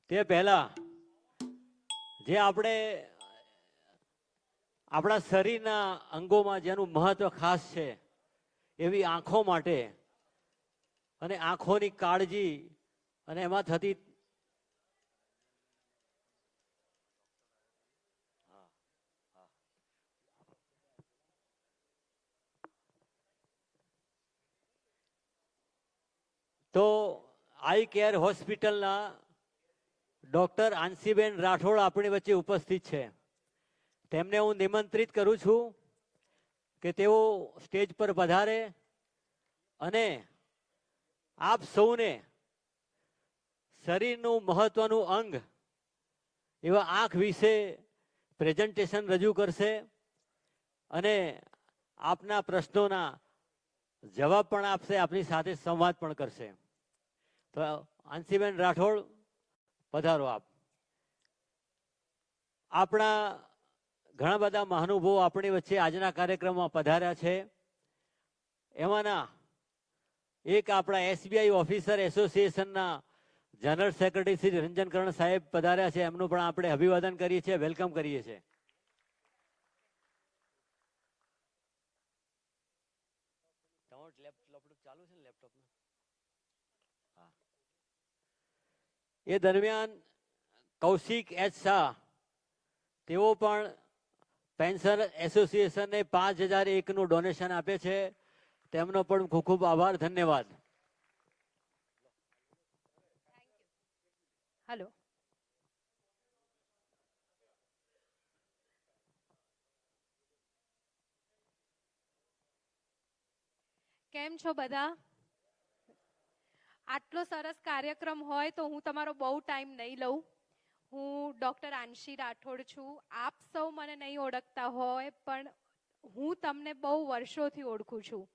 તે પહેલા જે આપણે આપણા શરીરના અંગોમાં જેનું મહત્વ ખાસ છે એવી આંખો માટે અને આંખોની કાળજી અને એમાં થતી તો આઈ કેર હોસ્પિટલના ડોક્ટર આંશીબેન રાઠોડ આપણી વચ્ચે ઉપસ્થિત છે. તેમને હું નિમંત્રિત કરું છું કે તેઓ સ્ટેજ પર પધારે અને આપ સૌને શરીરનું મહત્વનું અંગ એવા આંખ વિશે પ્રેઝન્ટેશન રજૂ કરશે અને આપના પ્રશ્નોના જવાબ પણ આપશે, આપની સાથે સંવાદ પણ કરશે. તો આંશીબેન રાઠોડ પધારો. આપણા ઘણા બધા મહાનુભાવો આપણી વચ્ચે આજના કાર્યક્રમમાં પધાર્યા છે. એમાંના એક આપણા એસબીઆઈ ઓફિસર એસોસિએશનના જનરલ સેક્રેટરી શ્રી રંજન કરણ સાહેબ પધાર્યા છે. એમનું પણ આપણે અભિવાદન કરીએ છીએ, વેલકમ કરીએ છીએ. ચાલુ છે લેપટોપમાં. એ દરમિયાન કૌશિક એચ શાહ તેઓ પણ પેન્શન એસોસિએશનને 5001નું ડોનેશન આપે છે. તેમનો પણ ખૂબ ખૂબ આભાર, ધન્યવાદ. હેલો, કેમ છો બધા? આટલો સરસ કાર્યક્રમ હોય તો હું તમારો બહુ ટાઈમ નહીં લઉં. હું ડૉક્ટર આંશી રાઠોડ છું. આપ સૌ મને નહીં ઓળખતા હોય પણ હું તમને બહુ વર્ષોથી ઓળખું છું.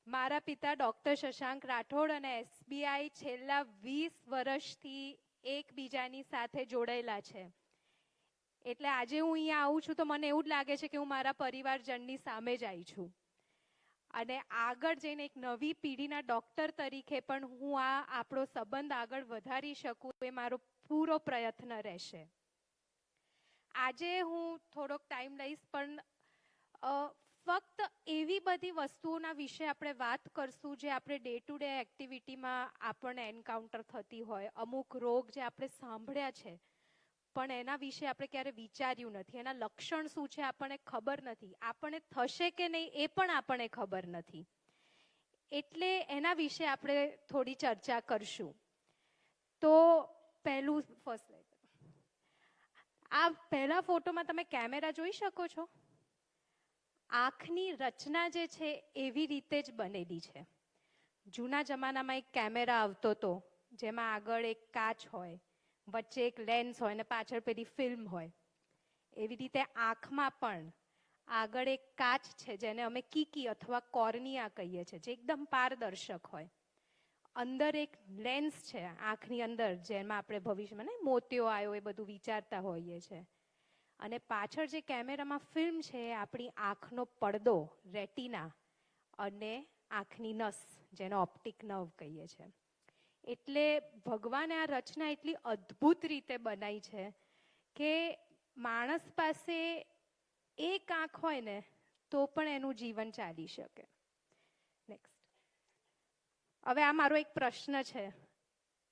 મારા પિતા ડૉક્ટર શશાંક રાઠોડ અને એસબીઆઈ છેલ્લા 20 વર્ષથી એકબીજાની સાથે જોડાયેલા છે. એટલે આજે હું અહીંયા આવું છું તો મને એવું જ લાગે છે કે હું મારા પરિવારજનની સામે જ આવી છું. અને આગળ જઈને એક નવી પેઢીના ડૉક્ટર તરીકે પણ હું આપણો સંબંધ આગળ વધારી શકું એ મારો પૂરો પ્રયત્ન રહેશે. આજે હું થોડોક ટાઈમ લઈશ પણ ફક્ત એવી બધી વસ્તુઓના વિશે આપણે વાત કરશું જે આપણે ડે ટુ ડે એક્ટિવિટીમાં આપણને એન્કાઉન્ટર થતી હોય. અમુક રોગ જે આપણે સાંભળ્યા છે પણ એના વિશે આપણે ક્યારે વિચાર્યું નથી. એના લક્ષણ શું છે આપણને ખબર નથી. આપણને થશે કે નહીં એ પણ આપણને ખબર નથી. એટલે એના વિશે આપણે થોડી ચર્ચા કરશું. તો પહેલું આ પહેલા ફોટોમાં તમે કેમેરા જોઈ શકો છો. આંખની રચના જે છે એવી રીતે જ બનેલી છે. જૂના જમાનામાં એક કેમેરા આવતો હતો જેમાં આગળ એક કાચ હોય, વચ્ચે એક લેન્સ હોય ને પાછળ પેલી ફિલ્મ હોય. એવી રીતે આંખમાં પણ આગળ એક કાચ છે જેને અમે કીકી અથવા કોર્નિયા કહીએ છીએ, જે એકદમ પારદર્શક હોય. અંદર એક લેન્સ છે આંખની અંદર, જેમાં આપણે ભવિષ્યમાં ને મોતિયો આવ્યો એ બધું વિચારતા હોઈએ છીએ. અને પાછળ જે કેમેરામાં ફિલ્મ છે એ આપણી આંખનો પડદો, રેટિના અને આંખની નસ, જેનો ઓપ્ટિક નર્વ કહીએ છીએ. એટલે ભગવાને આ રચના એટલી અદ્ભુત રીતે બનાવી છે કે માણસ પાસે એક આંખ હોય ને તો પણ એનું જીવન ચાલી શકે. નેક્સ્ટ. હવે આ મારો એક પ્રશ્ન છે.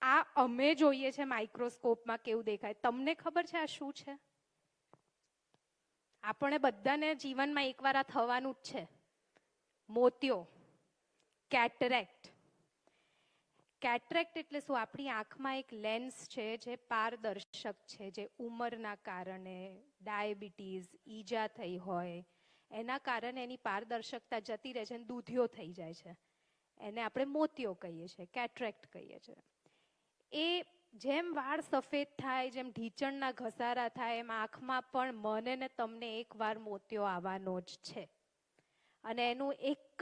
આ અમે જોઈએ છે માઇક્રોસ્કોપમાં કેવું દેખાય, તમને ખબર છે આ શું છે? આપણે બધાને જીવનમાં એકવાર આ થવાનું જ છે. મોતિયો, કેટરેક્ટ. કેટરેક્ટ એટલે શું? આપણી આંખમાં એક લેન્સ છે જે પારદર્શક છે, જે ઉંમરના કારણે, ડાયાબિટીસ, ઈજા થઈ હોય એના કારણે એની પારદર્શકતા જતી રહે છે અને દૂધિયો થઈ જાય છે. એને આપણે મોતિયો કહીએ છીએ, કેટરેક્ટ કહીએ છીએ. એ જેમ વાળ સફેદ થાય, જેમ ઢીચણના ઘસારા થાય, એમ આંખમાં પણ મને ને તમને એકવાર મોતિયો આવવાનો જ છે. અને એનું એક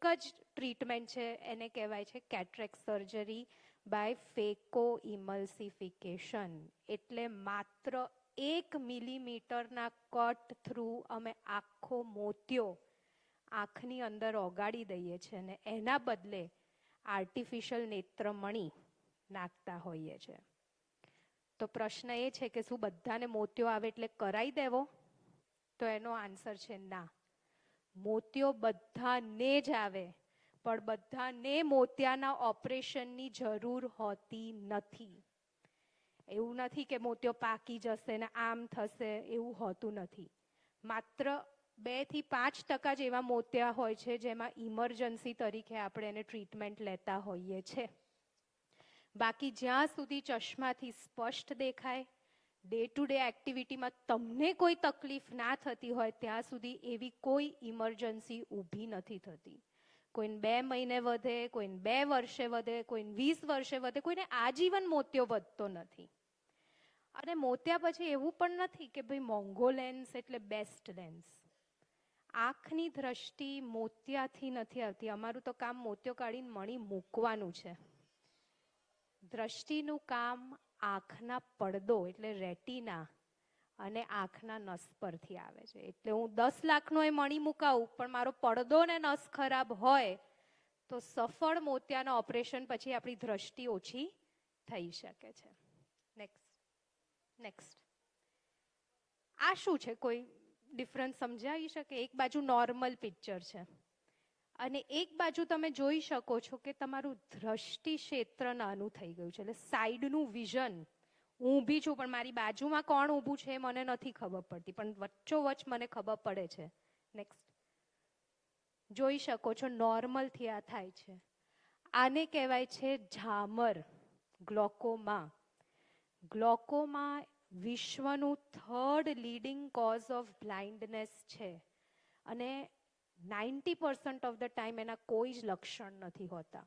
જ ટ્રીટમેન્ટ છે, એને કહેવાય છે કેટરેક્ટ સર્જરી બાય ફેકો ઇમલ્સિફિકેશન. એટલે માત્ર 1 મિલીમીટરના કટ થ્રુ અમે આખો મોતિયો આંખની અંદર ઓગાળી દઈએ છીએ અને એના બદલે આર્ટિફિશિયલ નેત્રમણી, નાખતા હોઈએ છીએ. તો પ્રશ્ન એ છે કે શું બધાને મોતિયો આવે એટલે કરાવી દેવો? તો એનો આન્સર છે ના. મોતિયો બધાને જ આવે, પણ બધાને મોતિયાના ઓપરેશનની જરૂર હોતી નથી. એવું નથી કે મોતિયો પાકી જશે ને આમ થશે, એવું હોતું નથી. માત્ર 2 થી 5% જ એવા મોતિયા હોય છે જેમાં ઇમરજન્સી તરીકે આપણે એને ટ્રીટમેન્ટ લેતા હોઈએ છીએ. બાકી જ્યાં સુધી ચશ્માથી સ્પષ્ટ દેખાય, ડે ટુ ડે એક્ટિવિટીમાં તમને કોઈ તકલીફ ના થતી હોય ત્યાં સુધી એવી કોઈ ઇમરજન્સી ઊભી નથી થતી. કોઈને 2 મહિને વધે, કોઈને 2 વર્ષે વધે, કોઈને 20 વર્ષે વધે, કોઈને આજીવન મોતિયો વધતો નથી. અને મોતિયા પછી એવું પણ નથી કે ભાઈ મોંઘો લેન્સ એટલે બેસ્ટ લેન્સ. આંખની દ્રષ્ટિ મોતિયાથી નથી આવતી. અમારું તો કામ મોતિયો કાઢીને મણી મૂકવાનું છે. દ્રષ્ટિનું કામ આંખના પડદો એટલે રેટિના અને આંખના નસ પરથી આવે છે. એટલે હું 10 લાખનો એ મણી મુકાવું, પણ મારો પડદો ને નસ ખરાબ હોય તો સફળ મોતિયાના ઓપરેશન પછી આપણી દ્રષ્ટિ ઓછી થઈ શકે છે. નેક્સ્ટ. આ શું છે? કોઈ ડિફરન્સ સમજાવી શકે? એક બાજુ નોર્મલ પિક્ચર છે અને એક બાજુ તમે જોઈ શકો છો કે તમારું દ્રષ્ટિ ક્ષેત્ર નાનું થઈ ગયું છે. એટલે સાઈડનું વિઝન, હું ઊભી છું પણ મારી બાજુમાં કોણ ઊભું છે મને નથી ખબર પડતી, પણ વચ્ચોવચ્ચ મને ખબર પડે છે. નેક્સ્ટ. જોઈ શકો છો નોર્મલથી આ થાય છે. આને કહેવાય છે ઝામર, ગ્લોકોમા. ગ્લોકોમા વિશ્વનું 3rd leading cause of blindness છે અને 90% ઓફ ધ ટાઈમ એના કોઈ જ લક્ષણ નથી હોતા.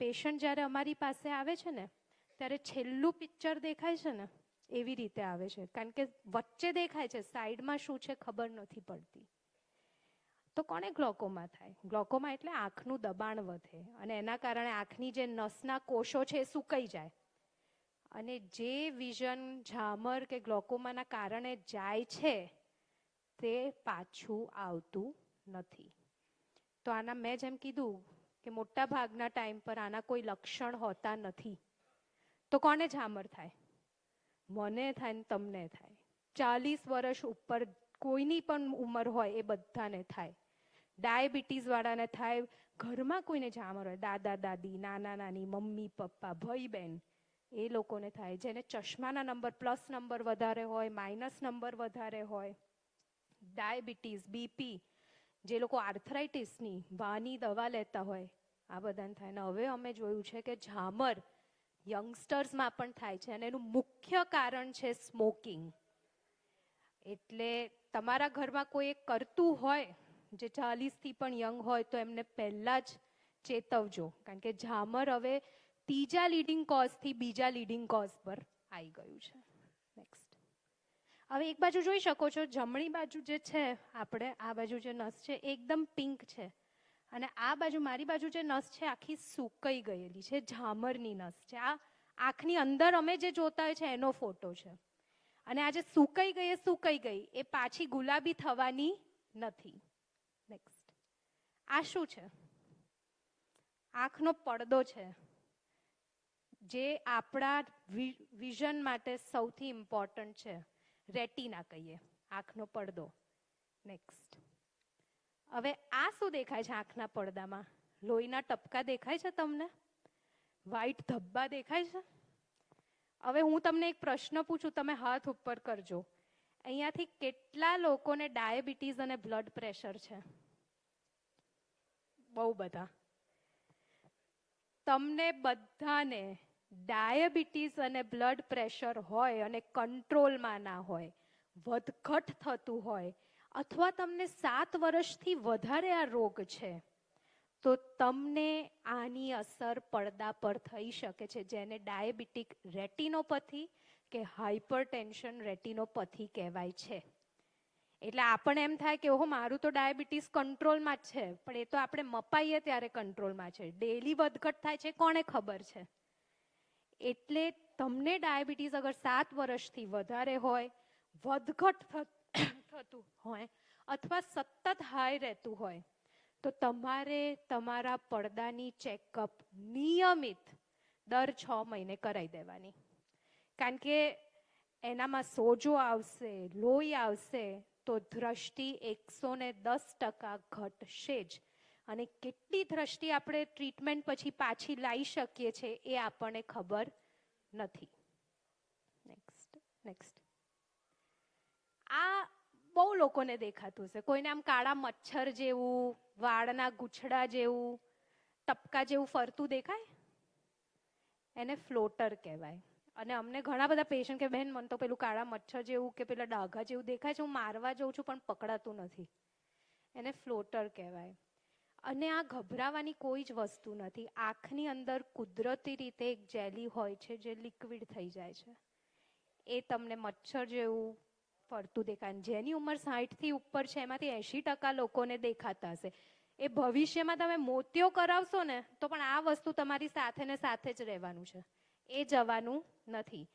પેશન્ટ જ્યારે અમારી પાસે આવે છે ને ત્યારે છેલ્લું પિક્ચર દેખાય છે ને એવી રીતે આવે છે, કારણ કે વચ્ચે દેખાય છે, સાઈડમાં શું છે ખબર નથી પડતી. તો કોને ગ્લોકોમા થાય? ગ્લોકોમા એટલે આંખનું દબાણ વધે અને એના કારણે આંખની જે નસના કોષો છે એ સુકાઈ જાય અને જે વિઝન ઝામર કે ગ્લોકોમાના કારણે જાય છે તે પાછું આવતું નથી. તો આના મેં જેમ કીધું કે મોટા ભાગના ટાઈમ પર આના કોઈ લક્ષણ હોતા નથી. તો કોને ઝામર થાય? મને થાય ને તમને થાય. 40 વર્ષ ઉપર કોઈની પણ ઉંમર હોય એ બધાને થાય. ડાયાબિટીસ વાળાને થાય, ઘરમાં કોઈને ઝામર હોય, દાદા દાદી, નાના નાની, મમ્મી પપ્પા, ભાઈ બહેન, એ લોકોને થાય. જેને ચશ્માના નંબર પ્લસ નંબર વધારે હોય, માઇનસ નંબર વધારે હોય, ડાયાબિટીસ, બીપી, જે લોકો આર્થરાઇટિસની વાની દવા લેતા હોય, આ બધાને થાય. ને હવે અમે જોયું છે કે ઝામર યંગસ્ટર્સમાં પણ થાય છે અને એનું મુખ્ય કારણ છે સ્મોકિંગ. એટલે તમારા ઘરમાં કોઈ એક કરતું હોય જે 40થી પણ યંગ હોય તો એમને પહેલા જ ચેતવજો, કારણ કે ઝામર હવે 3જા લીડિંગ કોઝથી 2જા લીડિંગ કોઝ પર આવી ગયું છે. નેક્સ્ટ. હવે એક બાજુ જોઈ શકો છો, જમણી બાજુ જે છે આપણે આ બાજુ જે નસ છે એકદમ પિંક છે અને આ બાજુ મારી બાજુ જે નસ છે આખી સુકાઈ ગયેલી છે, ઝામરની નસ છે. આ આંખની અંદર અમે જે જોતા હોય છે એનો ફોટો છે અને આ જે સુકાઈ ગઈ એ પાછી ગુલાબી થવાની નથી. નેક્સ્ટ. આ શું છે? આંખનો પડદો છે જે આપણા વિઝન માટે સૌથી ઇમ્પોર્ટન્ટ છે. રેટિના કહીએ, આંખનો પડદો. નેક્સ્ટ. હવે આ શું દેખાય છે આંખના પડદામાં? લોહીના ટપકા દેખાય છે તમને? વ્હાઈટ ધબ્બા દેખાય છે? હવે હું તમને એક પ્રશ્ન પૂછું, તમે હાથ ઉપર કરજો. અહીંયાથી કેટલા લોકોને ડાયાબિટીસ અને બ્લડ પ્રેશર છે? બહુ બધા. તમને બધાને ડાયાબિટીસ અને બ્લડ પ્રેશર હોય અને કંટ્રોલમાં ના હોય, વધઘટ થતું હોય, અથવા તમને 7 વર્ષથી વધારે આ રોગ છે, તો તમને આની અસર પડદા પર થઈ શકે છે, જેને ડાયાબિટીક રેટિનોપથી કે હાઇપરટેન્શન રેટિનોપથી કહેવાય છે. એટલે આપણને એમ થાય કે ઓહો મારું તો ડાયાબિટીસ કંટ્રોલમાં જ છે, પણ એ તો આપણે મપાઈએ ત્યારે કંટ્રોલમાં છે. ડેલી વધઘટ થાય છે કોને ખબર છે? એટલે તમને ડાયાબિટીસ અગર 7 વર્ષથી વધારે હોય, વધઘટ થતું હોય અથવા સતત હાઈ રહેતું હોય તો તમારે તમારા પડદાની ચેકઅપ નિયમિત દર 6 મહિને કરાવી દેવાની. કારણ કે એનામાં સોજો આવશે, લોહી આવશે તો દ્રષ્ટિ 110% ઘટશે જ. અને કેટલી દ્રષ્ટિ આપણે ટ્રીટમેન્ટ પછી પાછી લાવી શકીએ છીએ એ આપણને ખબર નથી. નેક્સ્ટ. આ બહુ લોકોને દેખાતું હશે. કોઈને આમ કાળા મચ્છર જેવું, વાળના ગૂંછડા જેવું, ટપકા જેવું ફરતું દેખાય, એને ફ્લોટર કહેવાય. અને અમને ઘણા બધા પેશન્ટ કે બહેન મને તો પેલું કાળા મચ્છર જેવું કે પેલા ડાઘા જેવું દેખાય છે, હું મારવા જઉં છું પણ પકડાતું નથી. એને ફ્લોટર કહેવાય. અને આ ગભરાવાની કોઈ જ વસ્તુ નથી. આંખની અંદર કુદરતી રીતે એક જેલી હોય છે જે લિક્વિડ થઈ જાય છે. એ તમને મચ્છર જેવું ફરતું દેખાય. જેની ઉંમર 60 થી ઉપર છે એમાંથી 80% લોકોને દેખાતા હશે. એ ભવિષ્યમાં તમે મોતિયો કરાવશો ને તો પણ આ વસ્તુ તમારી સાથે ને સાથે જ રહેવાનું છે, એ જવાનું નથી.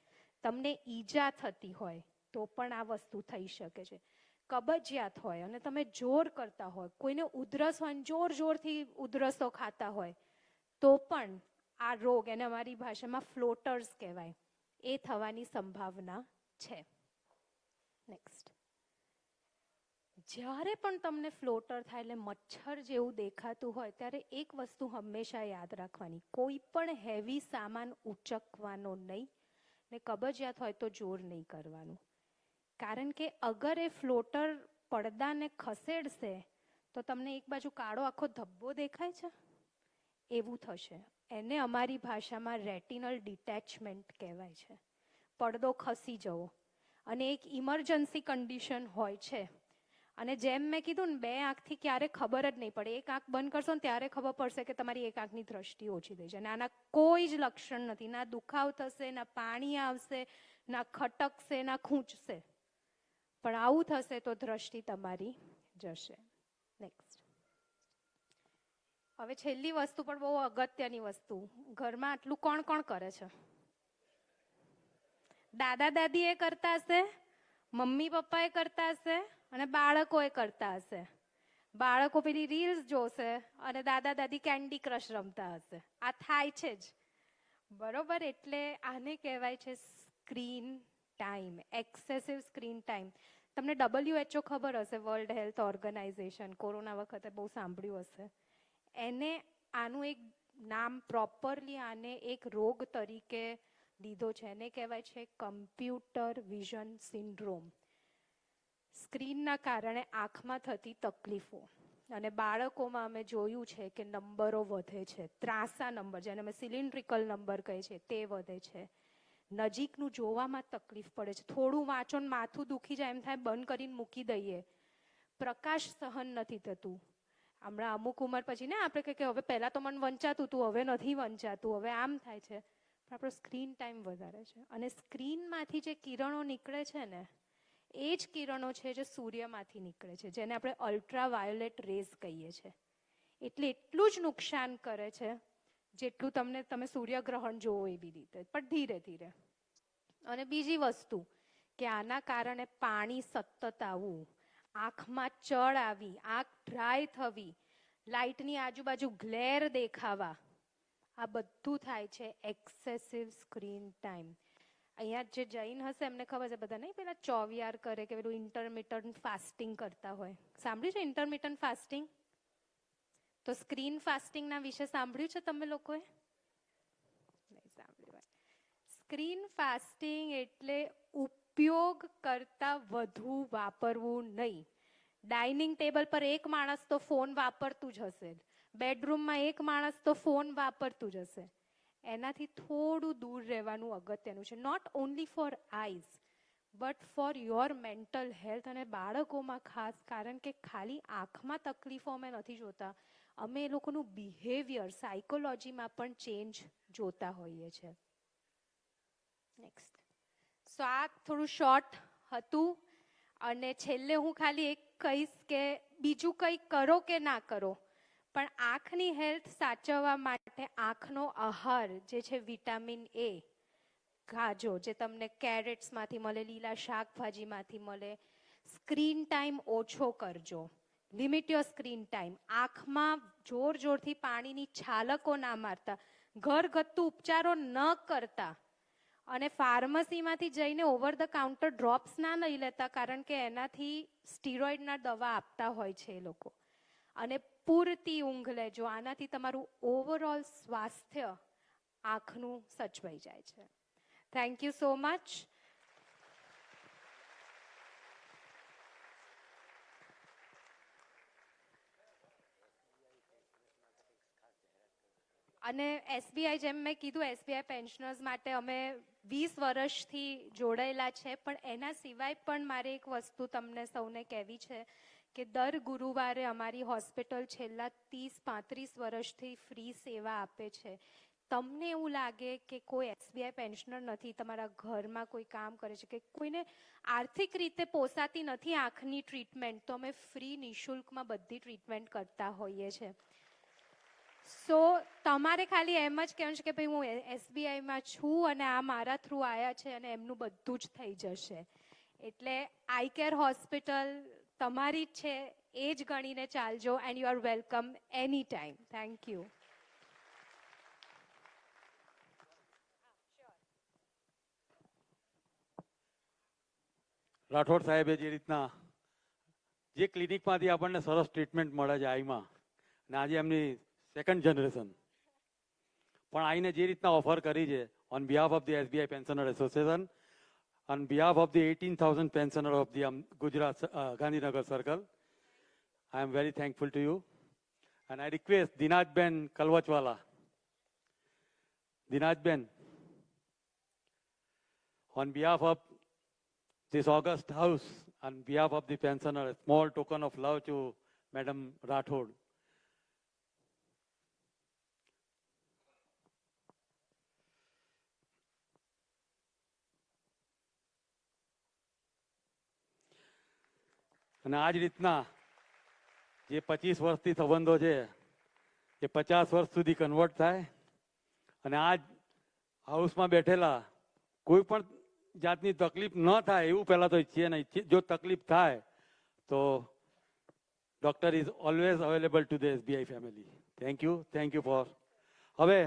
તમને ઈજા થતી હોય તો પણ આ વસ્તુ થઈ શકે છે. કબજિયાત હોય અને તમે જોર કરતા હોય, કોઈને ઉધરસ હોય, જોરથી ઉધરસો ખાતા હોય તો પણ આ રોગ, એને અમારી ભાષામાં ફ્લોટર્સ કહેવાય, એ થવાની સંભાવના છે. નેક્સ્ટ. જ્યારે પણ તમને ફ્લોટર થાય એટલે મચ્છર જેવું દેખાતું હોય ત્યારે એક વસ્તુ હંમેશા યાદ રાખવાની, કોઈ પણ હેવી સામાન ઉચકવાનો નહીં ને કબજિયાત હોય તો જોર નહીં કરવાનું. કારણ કે અગર એ ફ્લોટર પડદાને ખસેડશે તો તમને એક બાજુ કાળો આખો ધબ્બો દેખાય છે, એવું થશે. એને અમારી ભાષામાં રેટિનલ ડિટેચમેન્ટ કહેવાય છે, પડદો ખસી જવો. અને એક ઇમરજન્સી કન્ડિશન હોય છે. અને જેમ મેં કીધું ને, બે આંખથી ક્યારે ખબર જ નહીં પડે. એક આંખ બંધ કરશો ને ત્યારે ખબર પડશે કે તમારી એક આંખની દ્રષ્ટિ ઓછી થઈ છે. અને આના કોઈ જ લક્ષણ નથી. ના દુખાવ થશે, ના પાણી આવશે, ના ખટકશે, ના ખૂંચશે. પણ આવું થશે તો દ્રષ્ટિ તમારી જશે. નેક્સ્ટ. હવે છેલ્લી વસ્તુ પણ બહુ અગત્યની વસ્તુ. ઘરમાં આટલું કોણ કોણ કરે છે? દાદા દાદી એ કરતા હશે, મમ્મી પપ્પા એ કરતા હશે અને બાળકો એ કરતા હશે. બાળકો પેલી રીલ્સ જોશે અને દાદા દાદી કેન્ડી ક્રશ રમતા હશે. આ થાય છે જ, બરોબર? એટલે આને કહેવાય છે screen time, excessive screen time. તમને WHO ખબર હશે, વર્લ્ડ હેલ્થ ઓર્ગેનાઇઝેશન, કોરોના વખતે બહુ સાંભળ્યું હશે. એને આનું એક નામ પ્રોપરલી આને એક રોગ તરીકે લીધો છે. એને કહેવાય છે કમ્પ્યુટર વિઝન સિન્ડ્રોમ. સ્ક્રીનના કારણે આંખમાં થતી તકલીફો. અને બાળકોમાં અમે જોયું છે કે નંબરો વધે છે, ત્રાંસા નંબર, જેને અમે સિલિન્ડ્રિકલ નંબર કહે છે, તે વધે છે. નજીકનું જોવામાં તકલીફ પડે છે. થોડું વાંચો ને માથું દુખી જાય, એમ થાય બંધ કરીને મૂકી દઈએ. પ્રકાશ સહન નથી થતું. હમણાં અમુક ઉંમર પછી ને આપણે કહીએ કે હવે પહેલા તો મને વંચાતું હતું, હવે નથી વંચાતું, હવે આમ થાય છે. પણ આપણો સ્ક્રીન ટાઈમ વધારે છે. અને સ્ક્રીનમાંથી જે કિરણો નીકળે છે ને, એ જ કિરણો છે જે સૂર્યમાંથી નીકળે છે, જેને આપણે અલ્ટ્રાવાયોલેટ રેઝ કહીએ છીએ. એટલે એટલું જ નુકસાન કરે છે જેટલું તમે સૂર્યગ્રહણ જોવો એવી રીતે, પણ ધીરે ધીરે. અને બીજી વસ્તુ કે આના કારણે પાણી સતત આવવું, આંખમાં ચળ આવી, આંખ ડ્રાય થવી, લાઇટની આજુબાજુ ગ્લેર દેખાવા, આ બધું થાય છે એક્સેસિવ સ્ક્રીન ટાઈમ. અહીંયા જે જૈન હશે એમને ખબર છે, બધા નહીં પેલા ચોવિયાર કરે કે પેલું ઇન્ટરમિટન્ટ ફાસ્ટિંગ કરતા હોય. સાંભળ્યું છે ઇન્ટરમિટન્ટ ફાસ્ટિંગ? તો સ્ક્રીન ફાસ્ટિંગના વિશે સાંભળ્યું છે તમે લોકોએ? નહીં સાંભળ્યું. સ્ક્રીન ફાસ્ટિંગ એટલે ઉપયોગ કરતા વધુ વાપરવું નહીં. ડાઇનિંગ ટેબલ પર એક માણસ તો ફોન વાપરતું જ હશે, બેડરૂમમાં એક માણસ તો ફોન વાપરતું જ હશે. એનાથી થોડું દૂર રહેવાનું અગત્યનું છે. Not only for eyes but for your mental health. અને બાળકોમાં ખાસ, કારણ કે ખાલી આંખમાં તકલીફો અમે નથી જોતા, અમે એ લોકોનું બિહેવિયર, સાયકોલોજીમાં પણ ચેન્જ જોતા હોઈએ છીએ. નેક્સ્ટ. સો આ થોડું શોર્ટ હતું. અને છેલ્લે હું ખાલી એક કહીશ કે બીજું કંઈ કરો કે ના કરો, પણ આંખની હેલ્થ સાચવવા માટે આંખનો આહાર જે છે વિટામિન એ ખાજો, જે તમને કેરેટ્સમાંથી મળે, લીલા શાકભાજીમાંથી મળે. સ્ક્રીન ટાઈમ ઓછો કરજો, લિમિટ યોર સ્ક્રીન ટાઈમ. આંખમાં જોરથી પાણીની છાલકો ના મારતા. ઘરગથ્થુ ઉપચારો ન કરતા અને ફાર્મસીમાંથી જઈને ઓવર ધ કાઉન્ટર ડ્રોપ્સ ના લઈ લેતા, કારણ કે એનાથી સ્ટીરોઇડના દવા આપતા હોય છે એ લોકો. અને પૂરતી ઊંઘ લેજો, આનાથી તમારું ઓવરઓલ સ્વાસ્થ્ય આંખનું સચવાઈ જાય છે. Thank you so much. અને એસબીઆઈ, જેમ મેં કીધું, એસબીઆઈ પેન્શનર્સ માટે અમે 20 વર્ષથી જોડાયેલા છે. પણ એના સિવાય પણ મારે એક વસ્તુ તમને સૌને કહેવી છે કે દર ગુરુવારે અમારી હોસ્પિટલ છેલ્લા 30-35 વર્ષથી ફ્રી સેવા આપે છે. તમને એવું લાગે કે કોઈ એસબીઆઈ પેન્શનર નથી, તમારા ઘરમાં કોઈ કામ કરે છે, કે કોઈને આર્થિક રીતે પોસાતી નથી આંખની ટ્રીટમેન્ટ, તો અમે ફ્રી નિઃશુલ્કમાં બધી ટ્રીટમેન્ટ કરતા હોઈએ છીએ. સો તમારે ખાલી એમ જ કહેવાનું છે કે ભાઈ હું એસબીઆઈમાં છું અને આ મારા થ્રુ આવ્યા છે અને એમનું બધું જ થઈ જશે. એટલે આઈ કેર હોસ્પિટલ તમારી જ છે, એ જ ગણીને ચાલજો. And you are welcome any time. Thank you. Rathod સાહેબે જે રીતના જે ક્લિનિકમાંથી આપણને સરસ ટ્રીટમેન્ટ મળે છે આઈમાં, અને આજે એમની સેકન્ડ જનરેશન પણ આઈને જે રીતના ઓફર કરી છે on behalf of the SBI pensioner association, on behalf of the 18,000 pensioner of the Gujarat Gandhinagar circle, I am very thankful to you. And I request Dinajben Kalvachwala, Dinajben, on behalf of this august house, on behalf of the pensioner, a small token of love to Madam Rathod. અને આ જ રીતના જે 25 વર્ષથી સંબંધો છે એ 50 વર્ષ સુધી કન્વર્ટ થાય, અને આ જ હાઉસમાં બેઠેલા કોઈ પણ જાતની તકલીફ ન થાય એવું પહેલા તો ઈચ્છીએ નહીં. જો તકલીફ થાય તો doctor is always available to the SBI family. Thank you for. હવે